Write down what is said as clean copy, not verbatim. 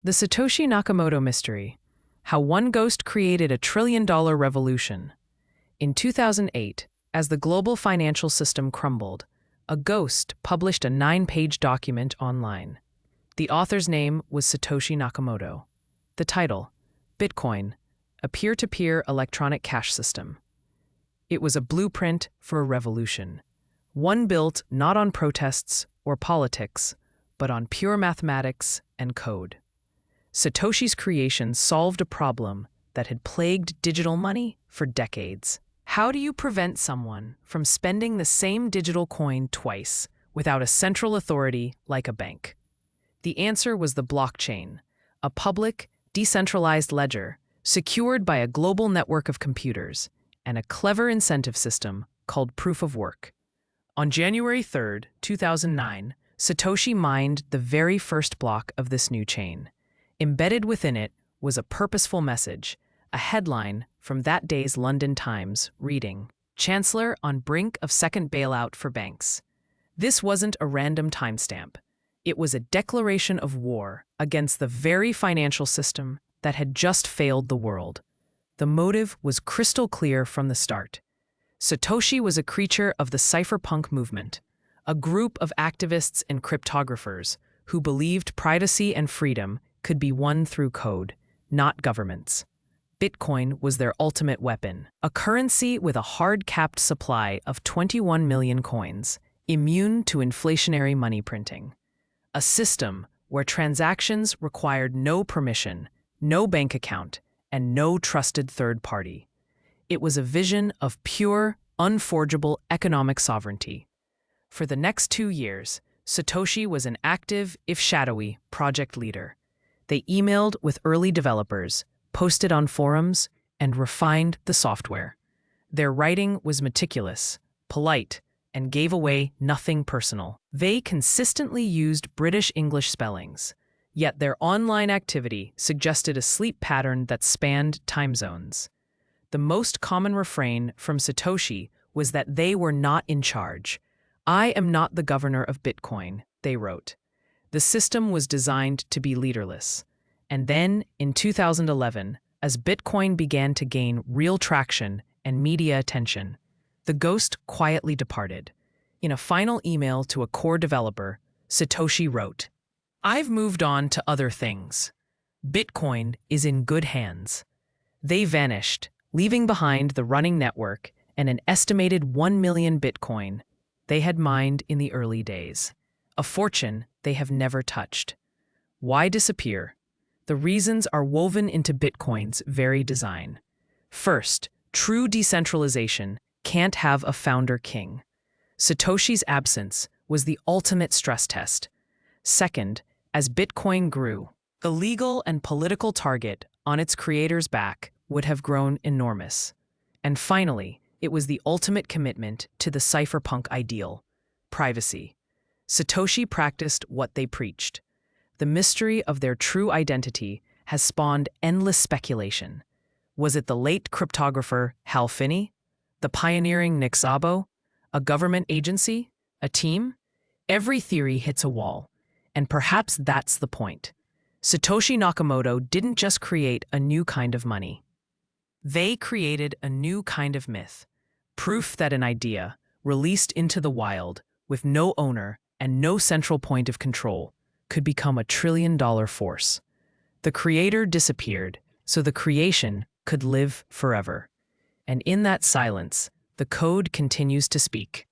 The Satoshi Nakamoto Mystery: How One Ghost Created a $1 Trillion Revolution. In 2008, as the global financial system crumbled, a ghost published a 9-page document online. The author's name was Satoshi Nakamoto. The title: Bitcoin, a peer-to-peer electronic cash system. It was a blueprint for a revolution, one built not on protests or politics, but on pure mathematics and code. Satoshi's creation solved a problem that had plagued digital money for decades. How do you prevent someone from spending the same digital coin twice without a central authority like a bank? The answer was the blockchain, a public, decentralized ledger secured by a global network of computers and a clever incentive system called proof of work. On January 3, 2009, Satoshi mined the very first block of this new chain. Embedded within it was a purposeful message, a headline from that day's London Times reading, "Chancellor on brink of second bailout for banks." This wasn't a random timestamp. It was a declaration of war against the very financial system that had just failed the world. The motive was crystal clear from the start. Satoshi was a creature of the Cypherpunk movement, a group of activists and cryptographers who believed privacy and freedom could be won through code, not governments. Bitcoin was their ultimate weapon, a currency with a hard-capped supply of 21 million coins, immune to inflationary money printing. A system where transactions required no permission, no bank account, and no trusted third party. It was a vision of pure, unforgeable economic sovereignty. For the next 2 years, Satoshi was an active, if shadowy, project leader. They emailed with early developers, posted on forums, and refined the software. Their writing was meticulous, polite, and gave away nothing personal. They consistently used British English spellings, yet their online activity suggested a sleep pattern that spanned time zones. The most common refrain from Satoshi was that they were not in charge. "I am not the governor of Bitcoin," they wrote. The system was designed to be leaderless. And then, in 2011, as Bitcoin began to gain real traction and media attention, the ghost quietly departed. In a final email to a core developer, Satoshi wrote, "I've moved on to other things. Bitcoin is in good hands." They vanished, leaving behind the running network and an estimated 1 million Bitcoin they had mined in the early days, a fortune they have never touched. Why disappear? The reasons are woven into Bitcoin's very design. First, true decentralization can't have a founder king. Satoshi's absence was the ultimate stress test. Second, as Bitcoin grew, the legal and political target on its creator's back would have grown enormous. And finally, it was the ultimate commitment to the cypherpunk ideal: privacy. Satoshi practiced what they preached. The mystery of their true identity has spawned endless speculation. Was it the late cryptographer Hal Finney? The pioneering Nick Szabo? A government agency? A team? Every theory hits a wall, and perhaps that's the point. Satoshi Nakamoto didn't just create a new kind of money. They created a new kind of myth, proof that an idea, released into the wild, with no owner and no central point of control, could become a trillion-dollar force. The creator disappeared, so the creation could live forever. And in that silence, the code continues to speak.